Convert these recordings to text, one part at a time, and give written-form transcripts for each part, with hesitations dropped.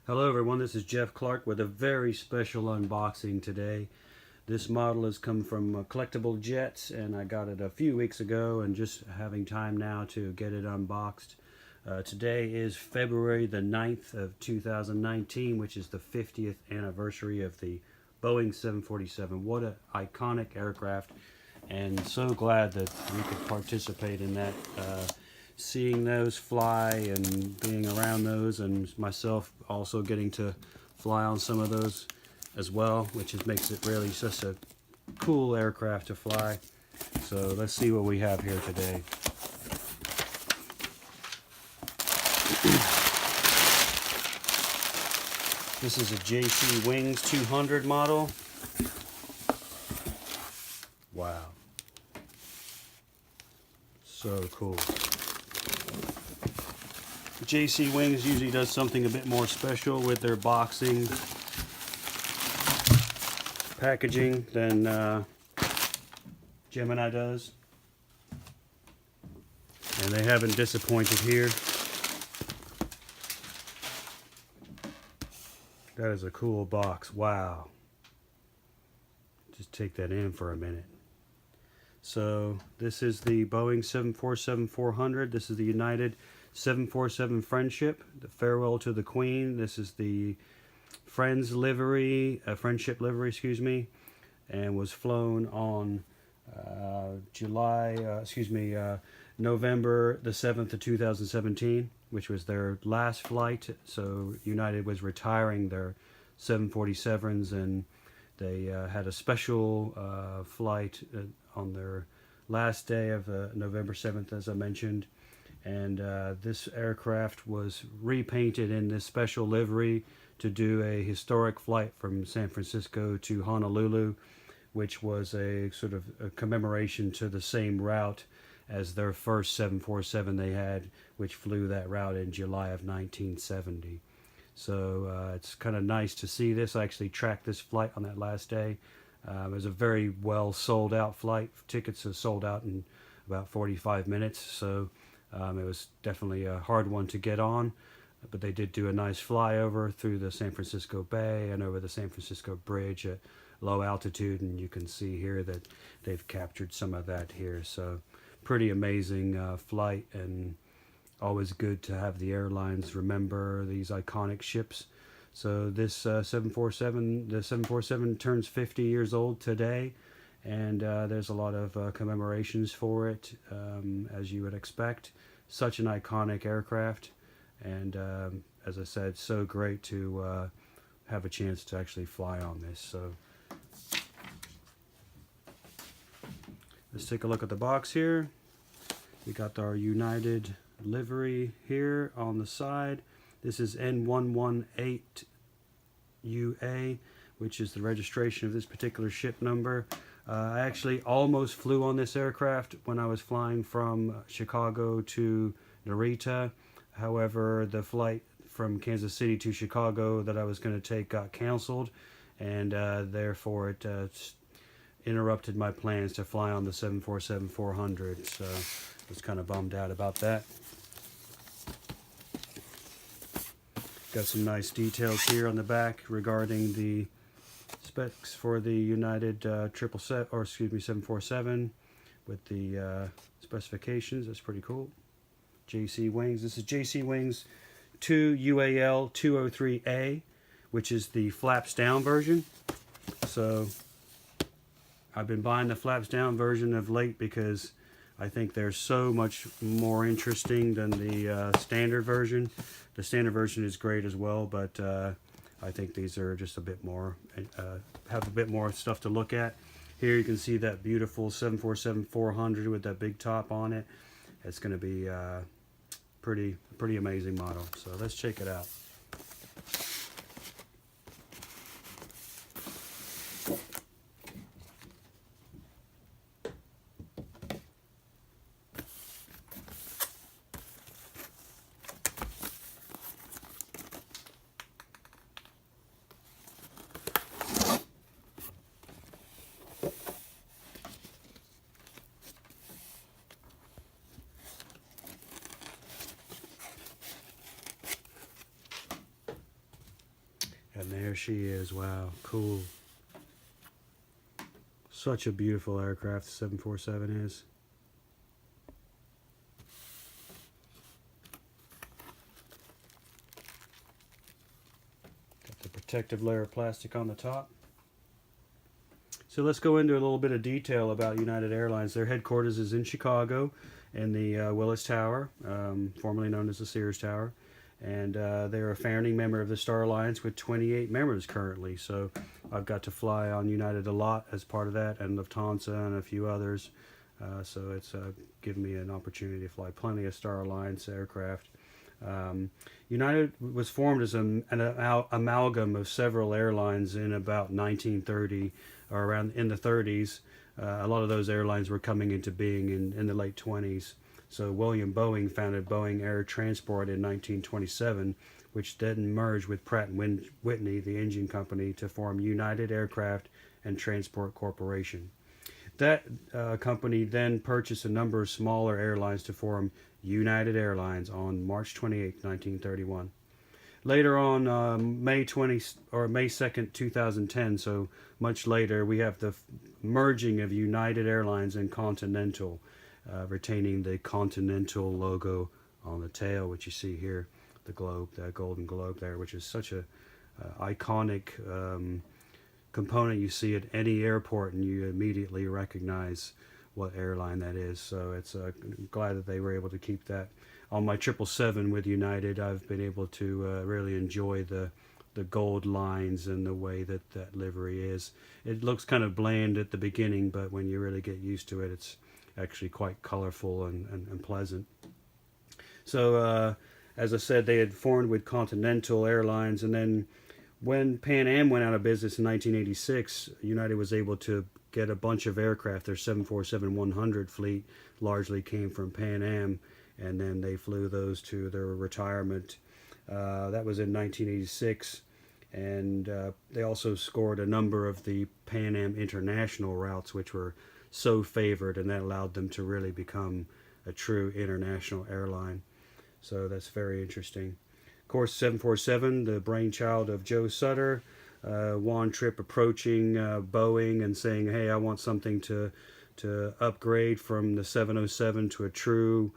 Hello everyone, this is Jeff Clark with a very special unboxing today. This model has come from Collectible Jets and I got it a few weeks ago and just having time now to get it unboxed. Today is February the 9th of 2019, which is the 50th anniversary of the Boeing 747. What an iconic aircraft, and so glad that we could participate in that. Seeing those fly and being around those, and myself also getting to fly on some of those as well, which makes it really just a cool aircraft to fly. So let's see what we have here today. This is a JC Wings 200 model. Wow. So cool. JC Wings usually does something a bit more special with their boxing packaging than Gemini does. And they haven't disappointed here. That is a cool box. Wow. Just take that in for a minute. So this is the Boeing 747-400. This is the United 747 Friendship, the Farewell to the Queen. This is the Friends livery, Friendship livery, excuse me, and was flown on November the 7th of 2017, which was their last flight. So United was retiring their 747s, and they had a special flight on their last day of November 7th, as I mentioned. And this aircraft was repainted in this special livery to do a historic flight from San Francisco to Honolulu, which was a sort of a commemoration to the same route as their first 747 they had, which flew that route in July of 1970. So it's kind of nice to see this. I actually tracked this flight on that last day. It was a very well sold out flight. Tickets are sold out in about 45 minutes. So it was definitely a hard one to get on, but they did do a nice flyover through the San Francisco Bay and over the San Francisco Bridge at low altitude, and you can see here that they've captured some of that here. So pretty amazing flight, and always good to have the airlines remember these iconic ships. So this 747 turns 50 years old today, and there's a lot of commemorations for it, as you would expect. Such an iconic aircraft, and as I said, so great to have a chance to actually fly on this. So let's take a look at the box here. We got our United livery here on the side. This is N118UA, which is the registration of this particular ship number. I actually almost flew on this aircraft when I was flying from Chicago to Narita. However, the flight from Kansas City to Chicago that I was going to take got canceled, and therefore it interrupted my plans to fly on the 747-400. So I was kind of bummed out about that. Got some nice details here on the back regarding the specs for the United 747 with the specifications. That's pretty cool. JC Wings. This is JC Wings 2 UAL 203A, which is the flaps down version. So I've been buying the flaps down version of late because I think they're so much more interesting than the standard version. The standard version is great as well, but I think these are just a bit more, have a bit more stuff to look at. Here you can see that beautiful 747-400 with that big top on it. It's going to be pretty amazing model. So let's check it out. And there she is. Wow, cool. Such a beautiful aircraft the 747 is. Got the protective layer of plastic on the top. So let's go into a little bit of detail about United Airlines. Their headquarters is in Chicago in the Willis Tower, formerly known as the Sears Tower. And they're a founding member of the Star Alliance with 28 members currently. So I've got to fly on United a lot as part of that, and Lufthansa and a few others. So it's given me an opportunity to fly plenty of Star Alliance aircraft. United was formed as an amalgam of several airlines in about 1930, or around in the 30s. A lot of those airlines were coming into being in the late 20s. So William Boeing founded Boeing Air Transport in 1927, which then merged with Pratt and Whitney, the engine company, to form United Aircraft and Transport Corporation. That company then purchased a number of smaller airlines to form United Airlines on March 28, 1931. Later on, May 2nd, 2010, so much later, we have the merging of United Airlines and Continental, retaining the Continental logo on the tail, which you see here, the globe, that golden globe there, which is such a iconic component. You see at any airport and you immediately recognize what airline that is. So it's glad that they were able to keep that. On my 777 with United, I've been able to really enjoy the gold lines and the way that that livery is. It looks kind of bland at the beginning, but when you really get used to it, it's actually quite colorful and pleasant. So as I said, they had formed with Continental Airlines, and then when Pan Am went out of business in 1986, United was able to get a bunch of aircraft. Their 747-100 fleet largely came from Pan Am, and then they flew those to their retirement. That was in 1986, and they also scored a number of the Pan Am international routes, which were so favored, and that allowed them to really become a true international airline. So that's very interesting. Of course, 747, the brainchild of Joe Sutter. One trip approaching Boeing and saying, hey, I want something to upgrade from the 707 to a true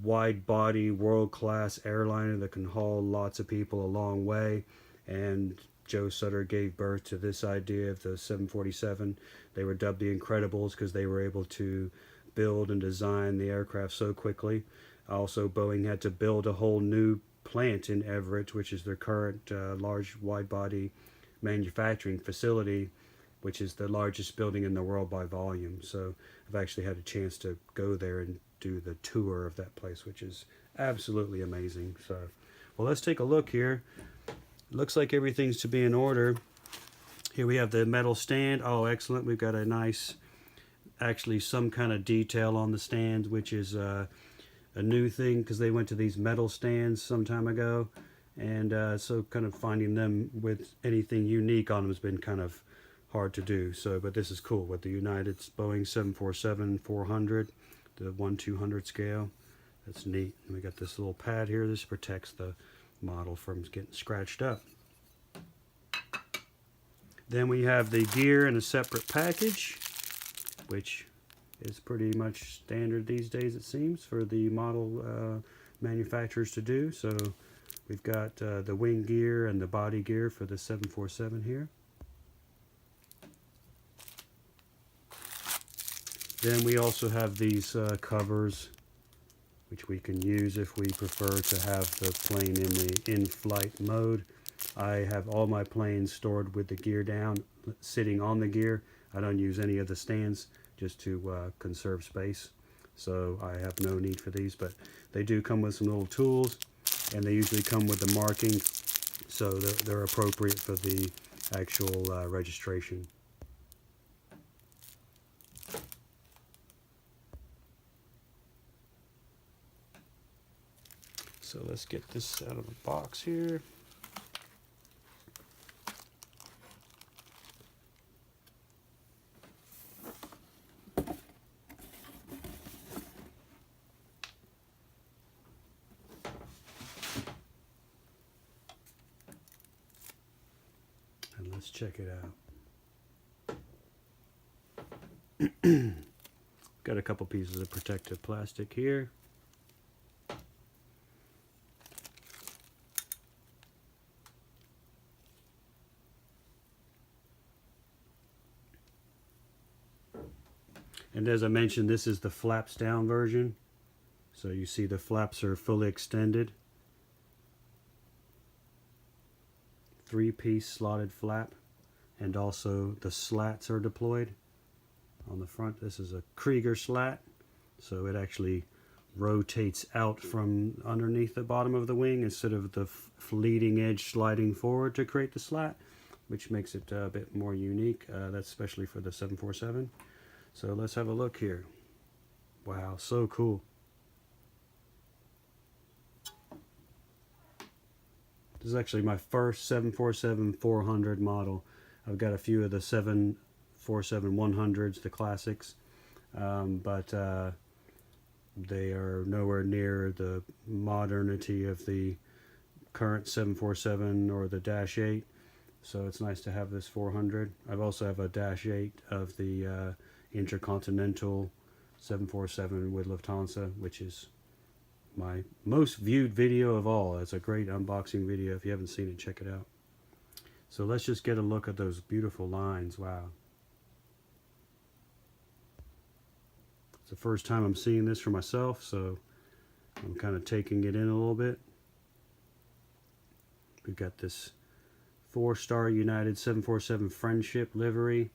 wide-body, world-class airliner that can haul lots of people a long way. And Joe Sutter gave birth to this idea of the 747. They were dubbed the Incredibles because they were able to build and design the aircraft so quickly. Also, Boeing had to build a whole new plant in Everett, which is their current large wide-body manufacturing facility, which is the largest building in the world by volume. So I've actually had a chance to go there and do the tour of that place, which is absolutely amazing. So, well, let's take a look here. Looks like everything's to be in order. Here we have the metal stand. Oh, excellent. We've got a nice, actually some kind of detail on the stand, which is a new thing because they went to these metal stands some time ago. And so kind of finding them with anything unique on them has been kind of hard to do. So, but this is cool with the United Boeing 747-400, the 1/200 scale. That's neat. And we got this little pad here. This protects the model from getting scratched up. Then we have the gear in a separate package, which is pretty much standard these days, it seems, for the model manufacturers to do. So we've got the wing gear and the body gear for the 747 here. Then we also have these covers, which we can use if we prefer to have the plane in the in-flight mode. I have all my planes stored with the gear down, sitting on the gear. I don't use any of the stands just to conserve space. So I have no need for these, but they do come with some little tools, and they usually come with the marking, so they're appropriate for the actual registration. So let's get this out of the box here. Let's check it out. Got a couple pieces of protective plastic here. And as I mentioned, this is the flaps down version. So you see the flaps are fully extended. 3-piece slotted flap, and also the slats are deployed on the front. This is a Krieger slat, so it actually rotates out from underneath the bottom of the wing instead of the leading edge sliding forward to create the slat, which makes it a bit more unique. That's especially for the 747. So let's have a look here. Wow, so cool. This is actually my first 747-400 model. I've got a few of the 747-100s, the classics, but they are nowhere near the modernity of the current 747 or the Dash 8. So it's nice to have this 400. I also have a Dash 8 of the Intercontinental 747 with Lufthansa, which is my most viewed video of all. It's a great unboxing video. If you haven't seen it, check it out. So let's just get a look at those beautiful lines. Wow. It's the first time I'm seeing this for myself, so I'm kind of taking it in a little bit. We've got this 4-star United 747 Friendship livery,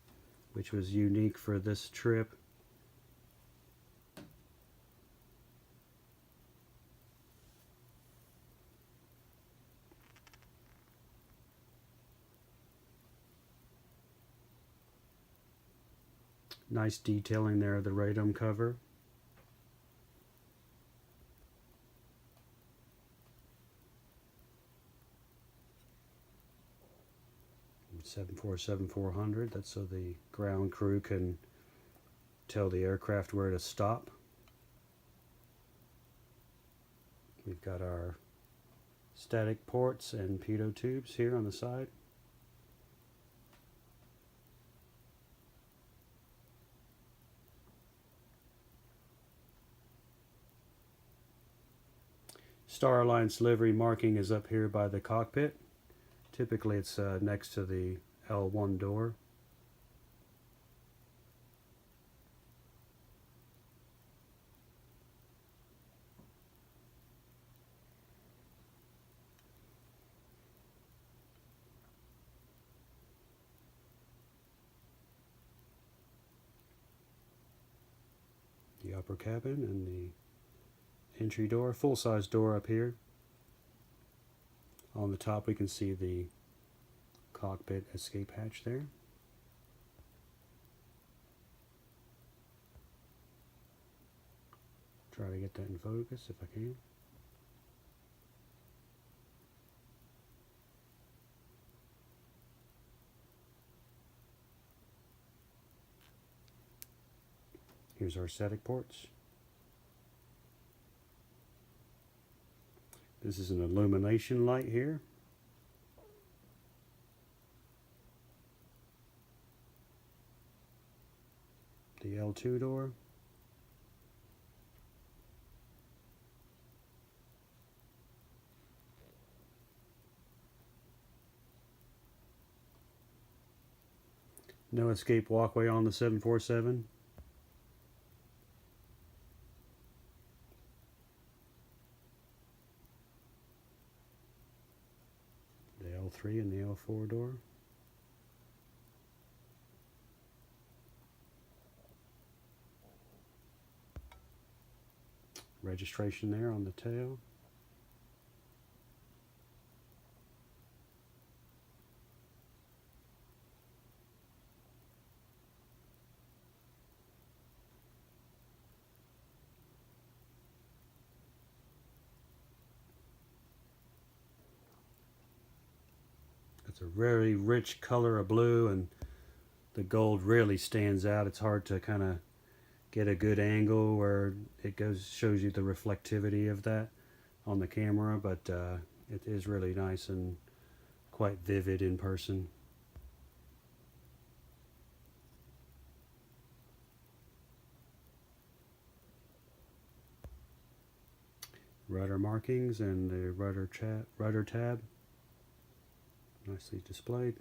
which was unique for this trip. Nice detailing there of the radome cover. And 747-400, that's so the ground crew can tell the aircraft where to stop. We've got our static ports and pitot tubes here on the side. Star Alliance livery marking is up here by the cockpit. Typically it's next to the L1 door. The upper cabin and the entry door, full-size door up here. On the top we can see the cockpit escape hatch there. Try to get that in focus if I can. Here's our static ports. This is an illumination light here. The L2 door. No escape walkway on the 747. L3 and the L4 door. Registration there on the tail. It's a very rich color of blue, and the gold really stands out. It's hard to kind of get a good angle where it shows you the reflectivity of that on the camera, but it is really nice and quite vivid in person. rudder markings and the rudder tab, nicely displayed.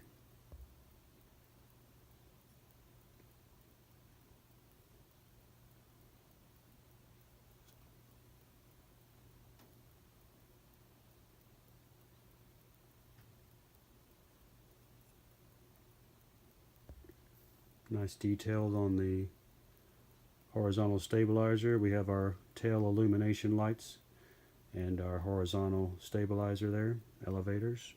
Nice details on the horizontal stabilizer. We have our tail illumination lights and our horizontal stabilizer there, elevators.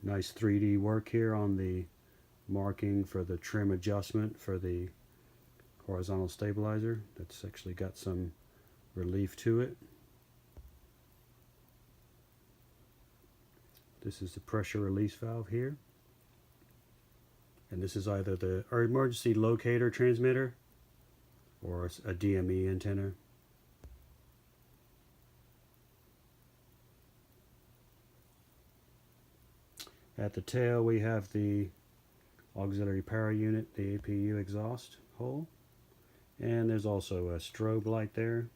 Nice 3D work here on the marking for the trim adjustment for the horizontal stabilizer. That's actually got some relief to it. This is the pressure release valve here. And this is either the emergency locator transmitter or a Dme antenna. At the tail we have the auxiliary power unit, the APU exhaust hole, and there's also a strobe light there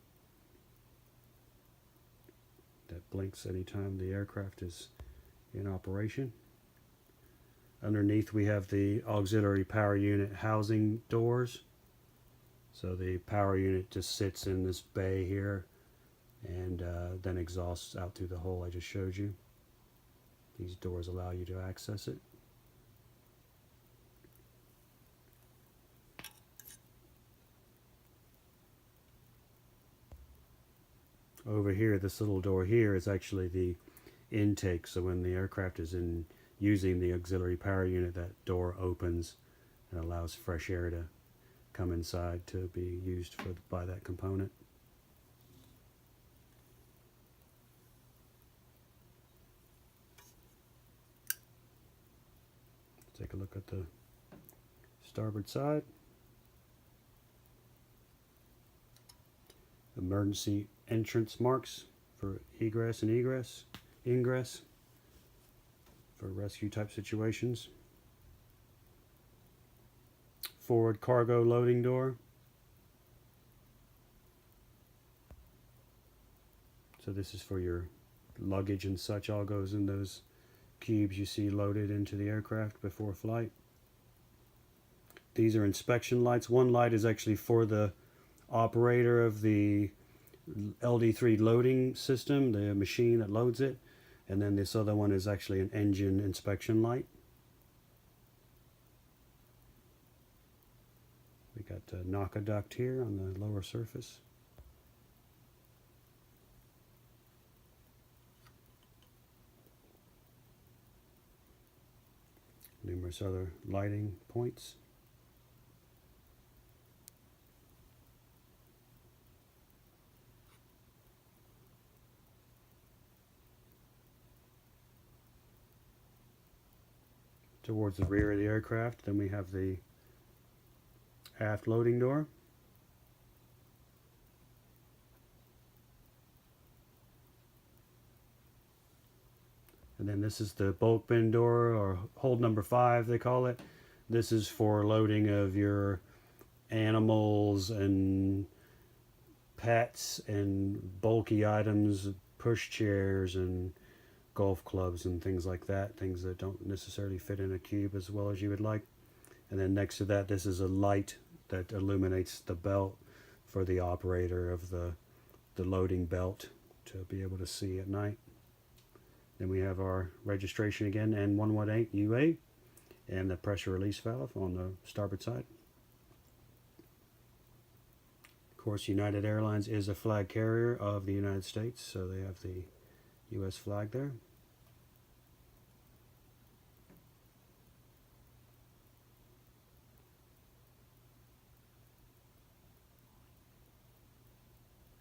that blinks anytime the aircraft is in operation. Underneath we have the auxiliary power unit housing doors. So the power unit just sits in this bay here and then exhausts out through the hole I just showed you. These doors allow you to access it. Over here, this little door here is actually the intake, so when the aircraft is using the auxiliary power unit, that door opens and allows fresh air to come inside to be used by that component. Take a look at the starboard side. Emergency entrance marks for egress and ingress for rescue type situations. Forward cargo loading door. So this is for your luggage and such, all goes in those cubes you see loaded into the aircraft before flight. These are inspection lights. One light is actually for the operator of the LD3 loading system, the machine that loads it, and then this other one is actually an engine inspection light. We got a knock duct here on the lower surface. Numerous other lighting points. Towards the rear of the aircraft, then we have the aft loading door. And then this is the bulk bin door, or hold number 5 they call it. This is for loading of your animals and pets and bulky items, push chairs and golf clubs and things like that, things that don't necessarily fit in a cube as well as you would like. And then next to that, this is a light that illuminates the belt for the operator of the loading belt to be able to see at night. Then we have our registration again, N118 UA, and the pressure release valve on the starboard side. Of course, United Airlines is a flag carrier of the United States, so they have the U.S. flag there.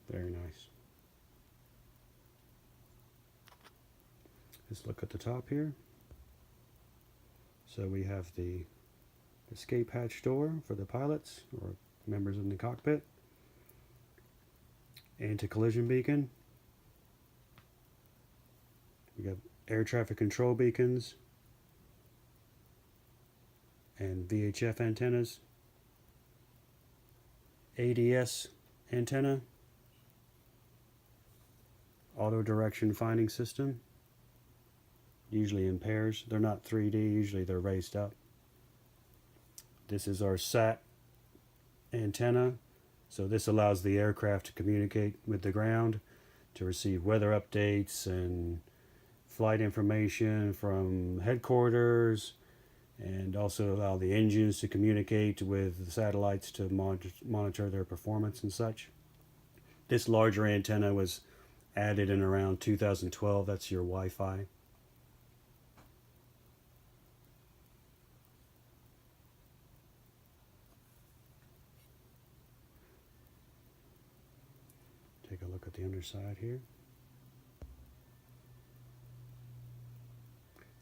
Very nice. Let's look at the top here. So we have the escape hatch door for the pilots or members in the cockpit. Anti-collision beacon. We got air traffic control beacons and VHF antennas. ADS antenna, auto direction finding system, usually in pairs. They're not 3D, usually they're raised up. This is our SAT antenna, so this allows the aircraft to communicate with the ground, to receive weather updates and flight information from headquarters, and also allow the engines to communicate with the satellites to monitor their performance and such. This larger antenna was added in around 2012. That's your Wi-Fi. Take a look at the underside here.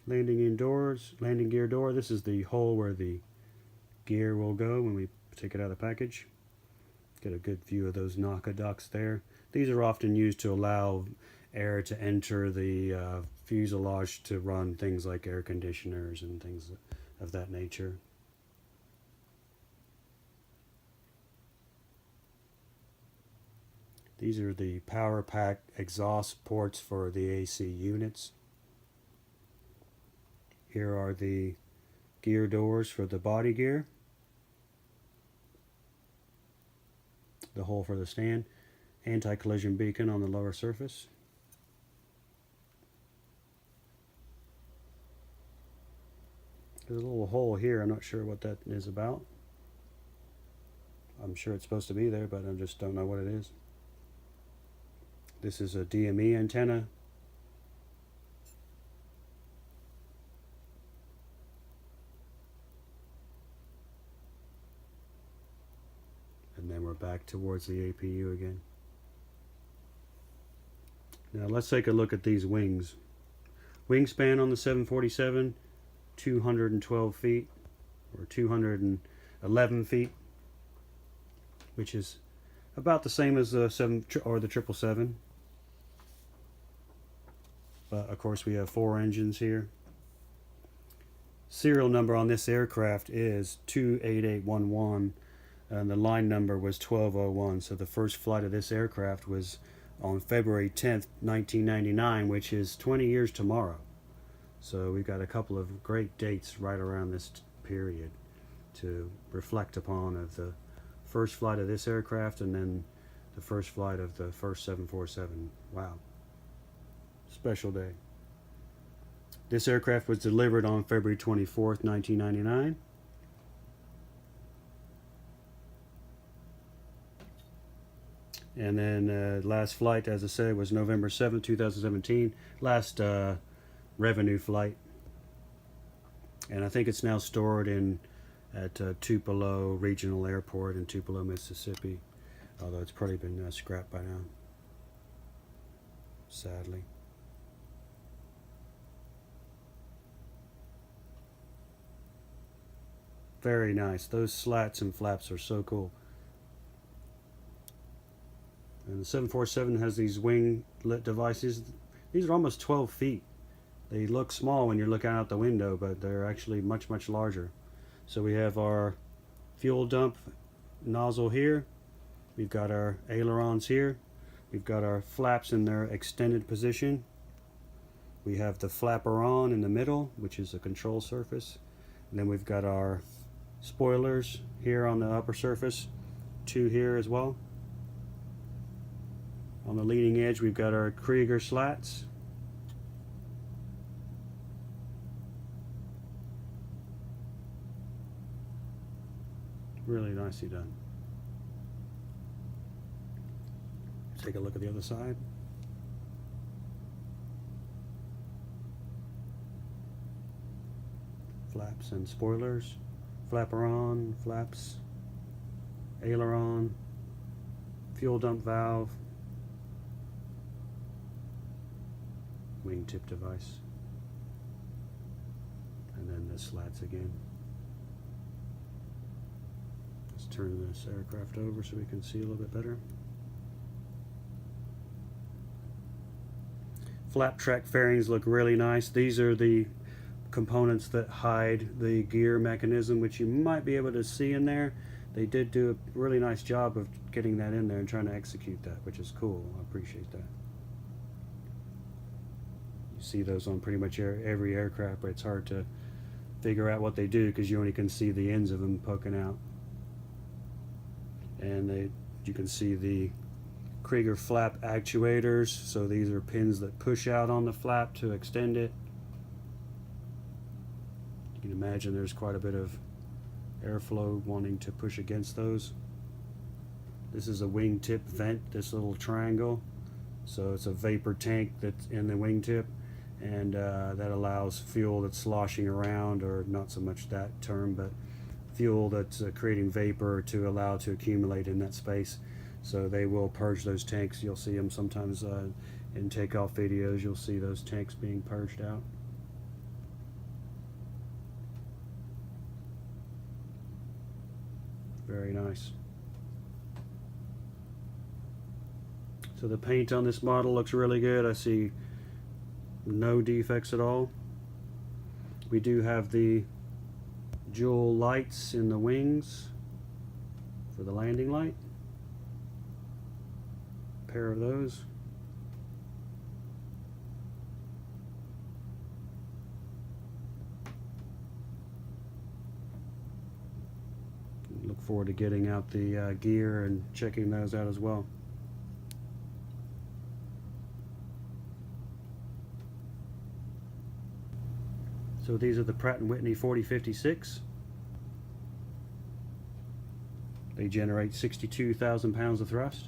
Landing gear door. This is the hole where the gear will go when we take it out of the package. Get a good view of those NACA ducts there. These are often used to allow air to enter the fuselage to run things like air conditioners and things of that nature. These are the power pack exhaust ports for the AC units. Here are the gear doors for the body gear. The hole for the stand. Anti-collision beacon on the lower surface. There's a little hole here. I'm not sure what that is about. I'm sure it's supposed to be there, but I just don't know what it is. This is a Dme antenna. And then we're back towards the APU again. Now let's take a look at these wings. Wingspan on the 747, 212 feet, or 211 feet, which is about the same as the 777. But of course we have 4 engines here. Serial number on this aircraft is 28811, and the line number was 1201. So the first flight of this aircraft was on February 10th, 1999, which is 20 years tomorrow. So we've got a couple of great dates right around this period to reflect upon, of the first flight of this aircraft and then the first flight of the first 747. Wow. Special day. This aircraft was delivered on February 24th, 1999. And then last flight, as I said, was November 7th, 2017. Last revenue flight. And I think it's now stored at Tupelo Regional Airport in Tupelo, Mississippi. Although it's probably been scrapped by now, sadly. Very nice. Those slats and flaps are so cool. And the 747 has these winglet devices. These are almost 12 feet. They look small when you're looking out the window, but they're actually much, much larger. So we have our fuel dump nozzle here. We've got our ailerons here. We've got our flaps in their extended position. We have the flaperon in the middle, which is a control surface. And then we've got our spoilers here on the upper surface, 2 here as well. On the leading edge, we've got our Krieger slats. Really nicely done. Take a look at the other side. Flaps and spoilers. Flaperon, flaps, aileron, fuel dump valve, wingtip device, and then the slats again. Let's turn this aircraft over so we can see a little bit better. Flap track fairings look really nice. These are the components that hide the gear mechanism, which you might be able to see in there. they did do a really nice job of getting that in there and trying to execute that, which is cool. I appreciate that. You see those on pretty much every aircraft, but it's hard to figure out what they do because you only can see the ends of them poking out. And you can see the Krieger flap actuators, so these are pins that push out on the flap to extend it. You can imagine there's quite a bit of airflow wanting to push against those. This is a wingtip vent, this little triangle, so it's a vapor tank that's in the wingtip, and that allows fuel that's sloshing around, or not so much that term, but fuel that's creating vapor to allow to accumulate in that space. So they will purge those tanks. You'll see them sometimes in takeoff videos. You'll see those tanks being purged out. Very nice. So the paint on this model looks really good. I see no defects at all. We do have the dual lights in the wings for the landing light. A pair of those. Look forward to getting out the gear and checking those out as well. So these are the Pratt & Whitney 4056. They generate 62,000 pounds of thrust.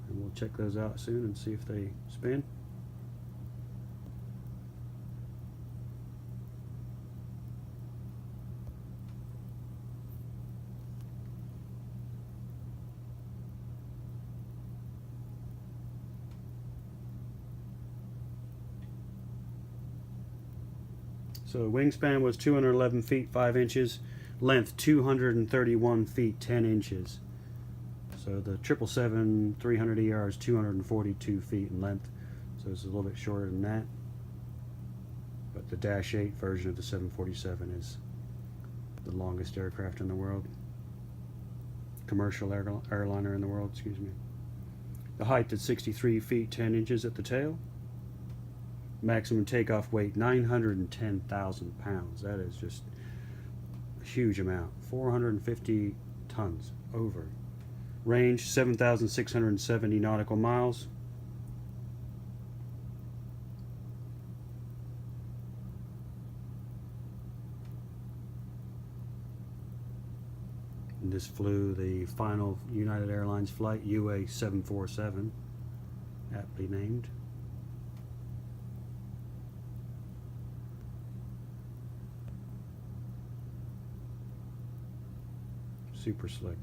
And we'll check those out soon and see if they spin. So wingspan was 211 feet 5 inches, length 231 feet 10 inches. So the 777-300ER is 242 feet in length, so it's a little bit shorter than that. But the Dash 8 version of the 747 is the longest aircraft in the world. Commercial airliner in the world, excuse me. The height is 63 feet 10 inches at the tail. Maximum takeoff weight 910,000 pounds. That is just a huge amount. 450 tons over. Range 7,670 nautical miles. And this flew the final United Airlines flight, UA747, aptly named. Super slick.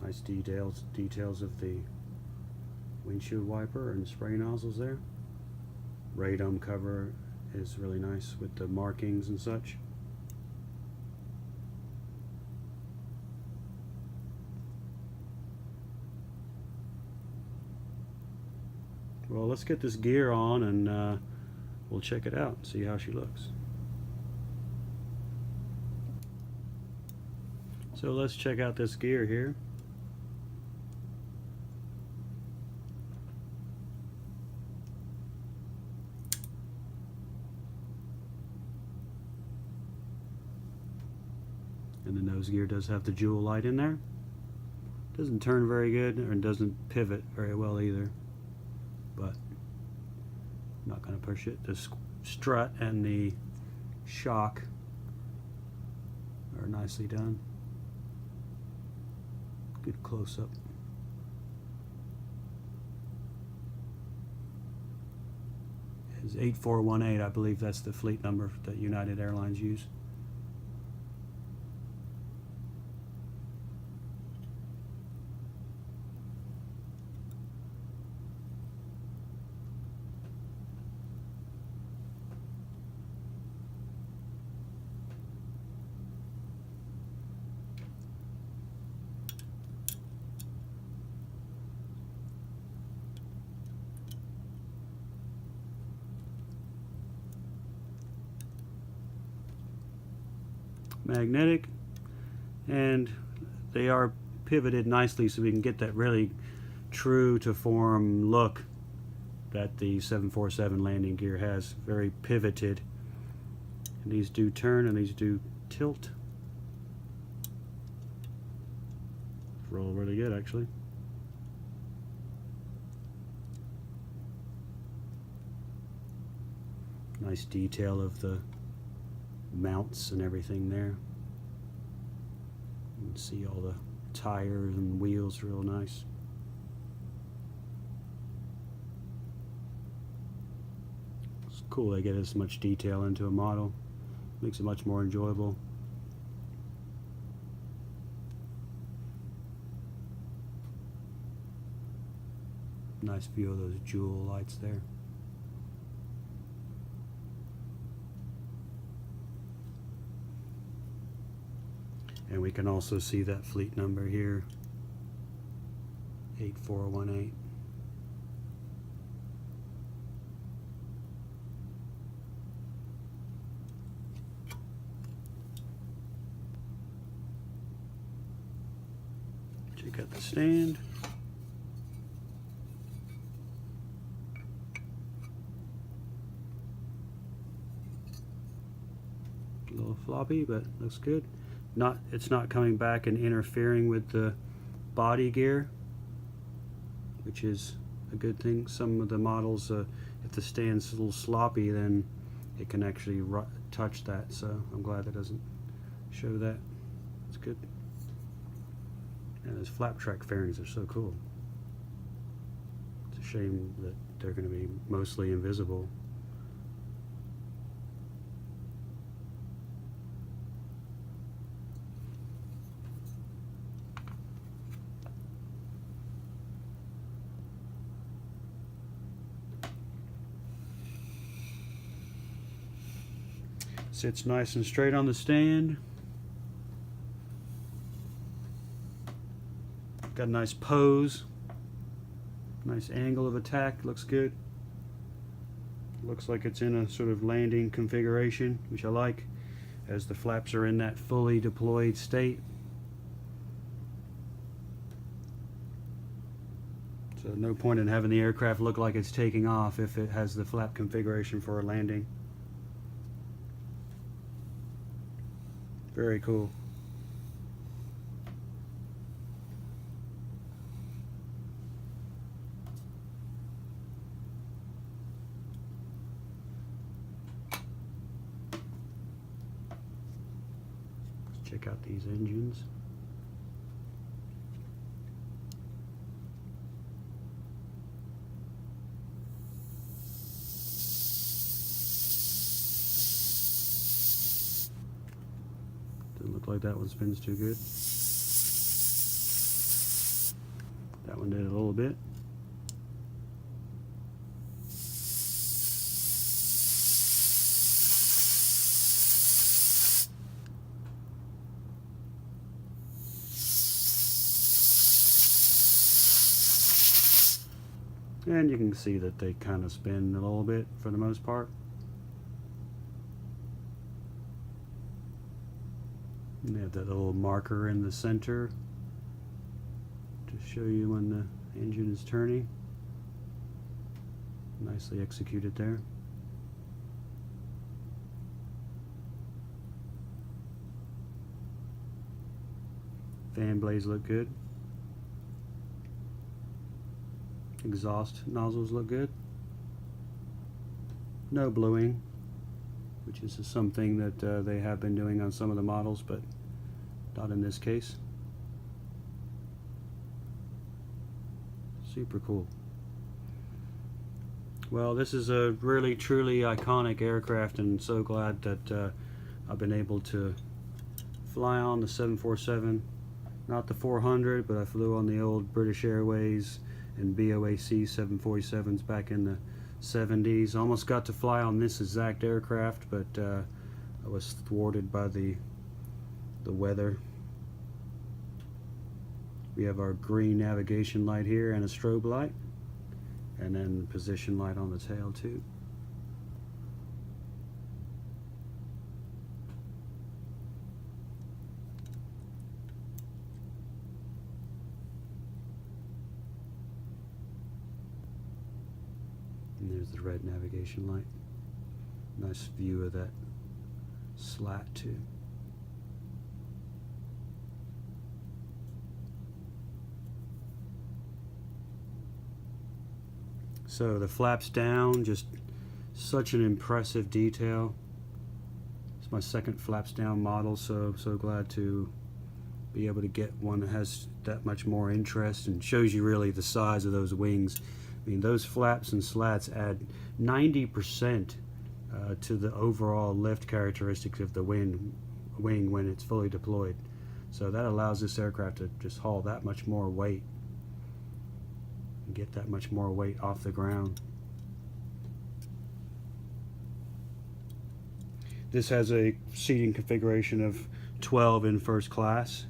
Nice details of the windshield wiper and spray nozzles there. Radome cover is really nice with the markings and such. Well, let's get this gear on and we'll check it out and see how she looks. So let's check out this gear here. And the nose gear does have the jewel light in there. Doesn't turn very good, or doesn't pivot very well either. But I'm not going to push it. The strut and the shock are nicely done. Good close-up. It's 8418, I believe that's the fleet number that United Airlines use. magnetic, and they are pivoted nicely so we can get that really true to form look that the 747 landing gear has. Very pivoted, and these do turn and these do tilt. Roll really good, actually. Nice detail of the mounts and everything there. You can see all the tires and wheels, real nice. It's cool they get as much detail into a model. Makes it much more enjoyable. Nice view of those jewel lights there. And we can also see that fleet number here, 8418. Check out the stand. A little floppy, but looks good. It's not coming back and interfering with the body gear, which is a good thing. Some of the models, if the stand's a little sloppy, then it can actually touch that, so I'm glad that doesn't show that. It's good. And those flap track fairings are so cool. It's a shame that they're going to be mostly invisible. Sits nice and straight on the stand. Got a nice pose. Nice angle of attack. Looks good. Looks like it's in a sort of landing configuration, which I like, as the flaps are in that fully deployed state. So no point in having the aircraft look like it's taking off if it has the flap configuration for a landing. Very cool. Let's check out these engines. Doesn't look like that one spins too good. That one did a little bit. And you can see that they kind of spin a little bit for the most part. And they have that little marker in the center to show you when the engine is turning. Nicely executed there. Fan blades look good. Exhaust nozzles look good. No bluing, which is something that they have been doing on some of the models, but not in this case. Super cool. Well, this is a really truly iconic aircraft, and so glad that I've been able to fly on the 747. Not the 400, but I flew on the old British Airways and BOAC 747s back in the 70s. Almost got to fly on this exact aircraft, but I was thwarted by the weather. We have our green navigation light here and a strobe light, and then the position light on the tail too. There's the red navigation light. Nice view of that slat too. So the flaps down, just such an impressive detail. It's my second flaps down model, so glad to be able to get one that has that much more interest and shows you really the size of those wings. I mean, those flaps and slats add 90% to the overall lift characteristics of the wing when it's fully deployed. So that allows this aircraft to just haul that much more weight and get that much more weight off the ground. This has a seating configuration of 12 in first class,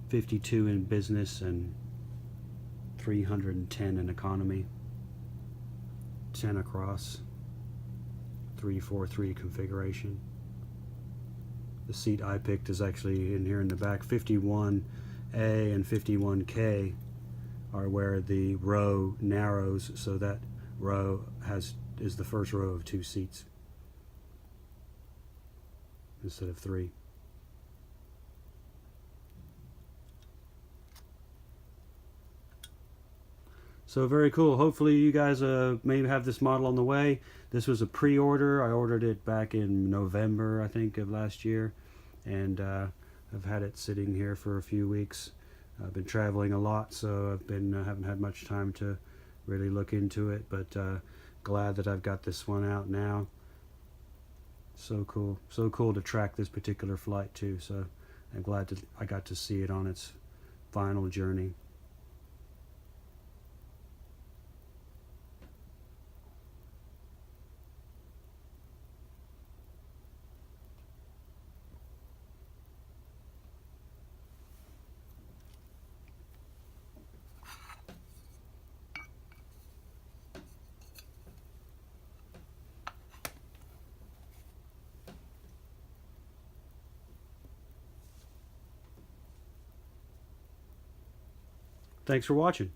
52 in business, and 310 in economy. 10 across, 343 configuration. The seat I picked is actually in here in the back. 51A and 51K are where the row narrows, so that row is the first row of 2 seats instead of 3. So very cool. Hopefully you guys may have this model on the way. This was a pre-order. I ordered it back in November, I think, of last year, and I've had it sitting here for a few weeks. I've been traveling a lot, so I've been haven't had much time to really look into it, but glad that I've got this one out now. So cool to track this particular flight too. So I'm glad that I got to see it on its final journey. Thanks for watching.